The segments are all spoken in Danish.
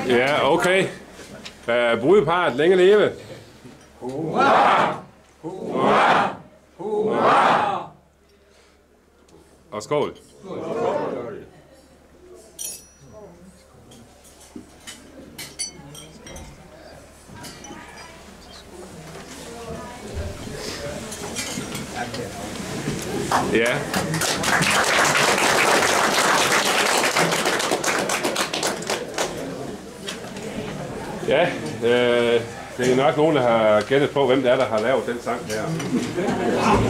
Ja, okay. Brudeparret, længe leve. Hurra! Hurra! Hurra! Og skål. Ja. Ja, det er nok nogen, der har gættet på, hvem det er, der har lavet den sang her.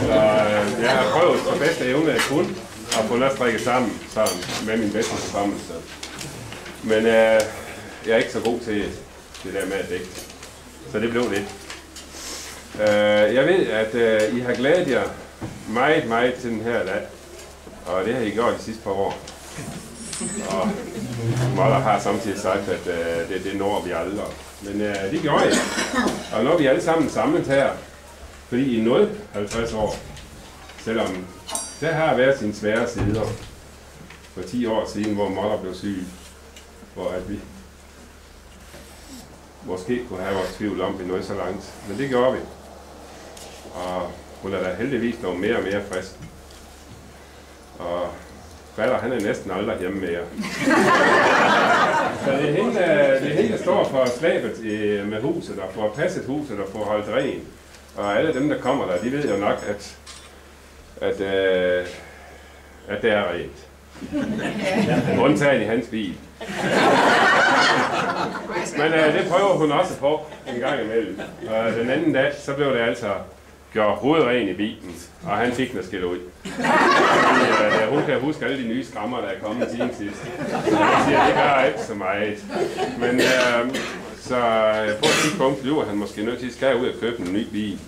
Så jeg har prøvet for bedste evne at kunne at få det strikket sammen sådan, med min bedste forkommelse. Men jeg er ikke så god til det der med at dække. Så det blev det. Jeg ved, at I har glædet jer meget, meget til den her dag. Og det har I gjort de sidste par år. Og Moller har samtidig sagt, at det når vi aldrig. Men det gjorde jeg. Og når vi alle sammen samlet her, fordi I nåede 50 år, selvom der har været sine svære sider for 10 år siden, hvor Moller blev syg, hvor at vi måske kunne have vores tvivl om, vi nåede så langt. Men det gjorde vi. Og hun er da heldigvis blevet mere og mere frisk. Og Fatter, han er næsten aldrig hjemme mere. Så det er hende, der står for slæbet med huset, og får passet huset og får holdt ren. Og alle dem, der kommer der, de ved jo nok, at det er rent. Undtagen i hans bil. Men det prøver hun også på en gang imellem. Og den anden dag, så blev det altså gjort hovedren i bilen, og han fik noget skilt ud. Hun kan huske alle de nye skrammer, der er kommet siden sidst. Han siger, det gør ikke så meget. Men så på et tidspunkt bliver han måske nødt til at skal ud og købe en ny bil,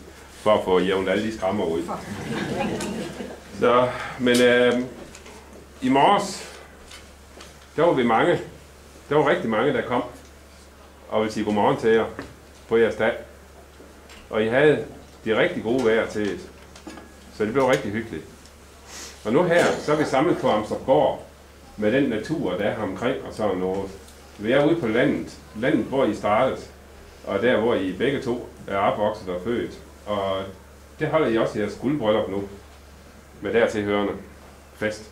for at få jævnt alle de skrammer ud. Så, men i morges, der var vi mange. Der var rigtig mange, der kom og ville sige godmorgen til jer på jeres dag. Og I havde de rigtig gode vejr til det. Så det blev rigtig hyggeligt. Og nu her, så er vi samlet på Amstrupgård med den natur, der er omkring og sådan noget. Vi er ude på landet. Landet, hvor I startede. Og der, hvor I begge to er opvokset og født. Og det holder I også i jeres guldbryllup nu. Med dertil hørende fest.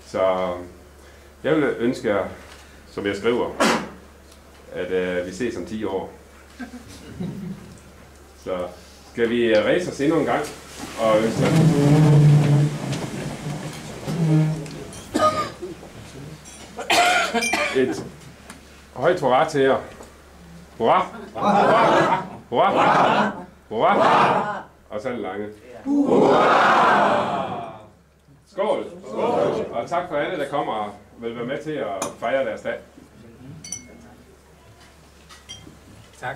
Så jeg vil ønske jer, som jeg skriver, at vi ses om 10 år. Så skal vi rejse os endnu en gang og ønske et højt hurra til jer. Hurra! Hurra! Hurra! Hurra! Og så den lange. Hurra! Skål! Skål! Og tak for alle, der kommer og vil være med til at fejre deres dag. Tak.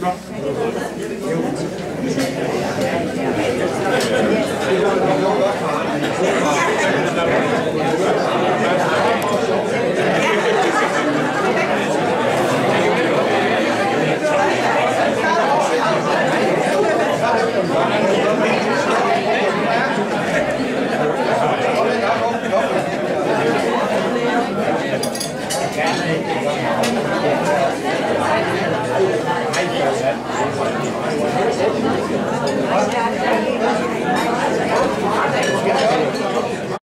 Nå.